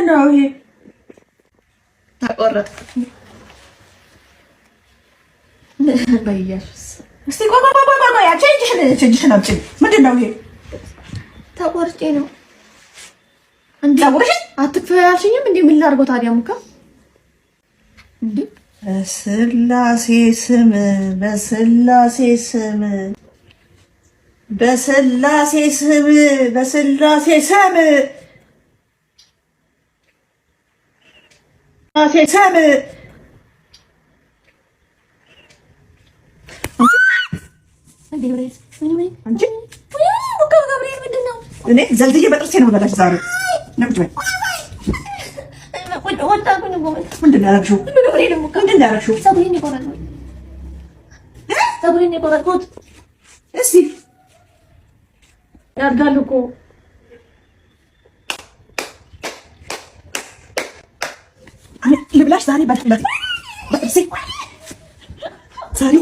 ምንድነው ይሄ? ተቆረጠ በኢየሱስ። እስቲ ቆይ ያቺ እጅሽን አምጪ። ምንድነው ይሄ? ተቆርጬ ነው እንዴ? ተቆርጬ አትክፈይ አልሽኝም እንዴ? ምን ላድርገው ታዲያ? ሙካ እንዴ! በስላሴ ስም በስላሴ ስም በስላሴ ስም በስላሴ ስም ስም እኔ ዘልዝዬ በጥርሴ ነው የምበላሽ ዛሬ። ምንድን ነው ያደረግሽው? ምንድን ነው ያደረግሽው? ፀጉሬን የቆረጥኩት እስኪ ያድጋል እኮ ልብላሽ ዛሬ በጥርሴ ዛሬ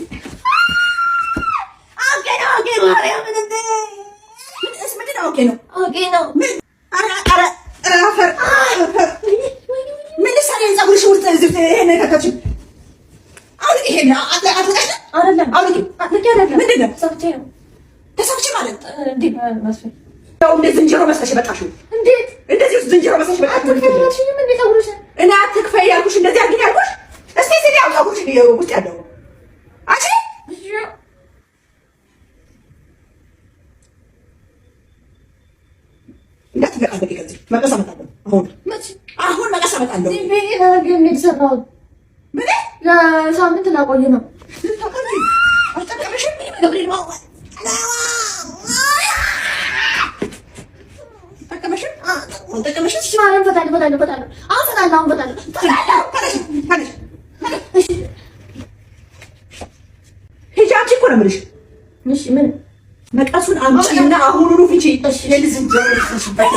ዝንጀሮ መስለሽ በቃሽው። እንደዚህ ዝንጀሮ መስለሽ በቃሽው። እኔ አትክፈይ ያልኩሽ እንደዚህ አድርጊ ያልኩሽ። እስቲ ሲዲ አውጣኩሽ ውስጥ ያለው አቺ እንዳትገቃገቂ ከዚህ መቀስ አመጣለሁ። አሁን መቀስ አመጣለሁ። ምን ለሳምንት ላቆይ ነው። አልጠቀመሽም? ሂጂ አንቺ እኮ ነው የምልሽ። ምን መቀሱን አምጪና አሁኑኑ ፍቺ። የልዝንጀሮ ልትሽበት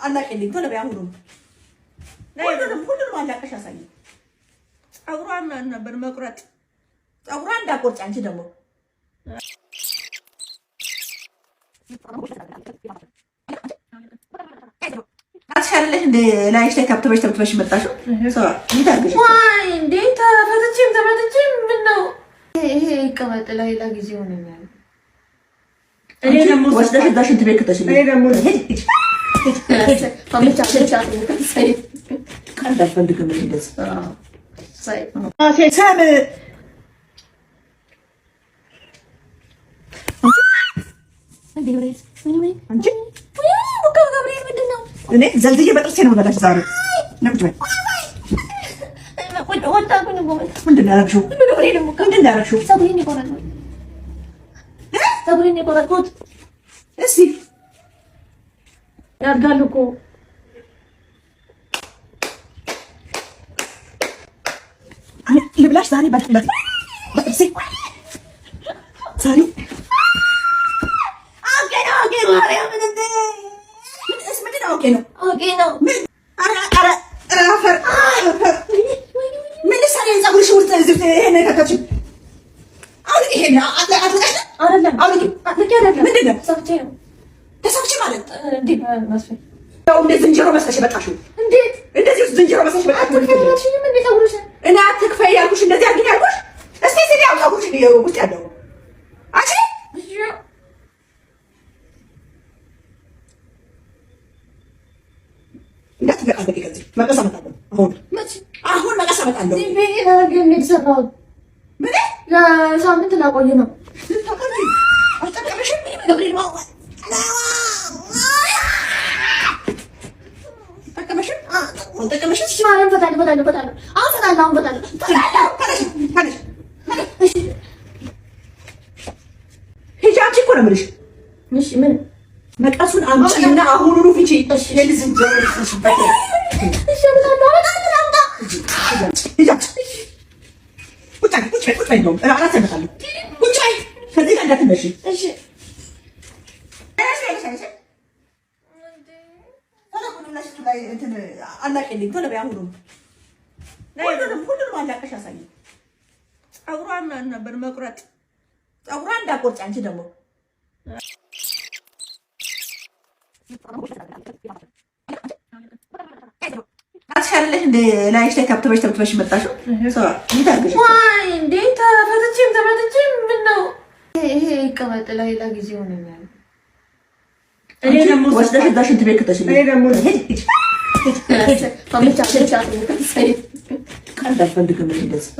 አላቅልኝ ቶሎ በይ። አሁኑም ሁሉንም አላቀሽ ያሳይ። ፀጉሯን ነበር መቁረጥ። ፀጉሯን እንዳቆርጭ አንቺ ደግሞ አትሻለሽ እንደ ላይሽ ላይ ተብትበሽ መጣሽው። ዋይ እንዴ! ተፈትቼም ምን ነው ይሄ? ይቀመጥ ሌላ ጊዜ ሆነኛል። እኔ ደግሞ ወስደሽ እዛ ሽንት ቤት ከተሽ እኔ ደግሞ እንዳትፈልግም እንደዚህ ሰም እኔ ዘልዝዬ በጥርሴ ነው የምበላሽ ዛሬ። ምንድን ነው ያደረግሽው? ምንድን ነው ያደረግሽው? ፀጉሬን የቆረጥኩት እስኪ ያድጋል እኮ ልብላሽ ዛሬ በጥርሴ ዛሬ ዝንጀሮ መስለሽ በቃሽው። እንደዚህ ዝንጀሮ መስለሽ በቃሽው። እኔ አትክፈይ ያልኩሽ እንደዚህ አድርጊ ያልኩሽ። እስቲ ሲዲ አውጣኩሽ ውስጥ ያለው አቺ እንዳትገቃገቂ ከዚህ መቀስ አመጣለሁ። አሁን መቀስ አመጣለሁ። ምን ለሳምንት ላቆይ ነው። አልጠቀመሽም? ሂጂ አንቺ እኮ ነው የምልሽ። ምን መቀሱን አምጪና አሁኑኑ ፍቺ። የልዝንጀሮ ልትሽበት ላይ እንትን አላቀልኝ ቶሎ በይ አሁን ሁሉንም አላቀሽ አሳይ ፀጉሯን ነበር መቁረጥ ፀጉሯን እንዳቆርጭ አንቺ ደግሞ አትሻለሽ እንደ ላይሽ ላይ ተብተበሽ መጣሽው ዋይ እንዴ ተፈትቼም ምን ነው ይሄ ይቀመጥ ሌላ ጊዜ ሆነኛል እኔ ደግሞ ወስደሽ ዳሽ እንት ቤት ከተሽ እኔ ደግሞ ቀንዳ ፈልገም እንደዚህ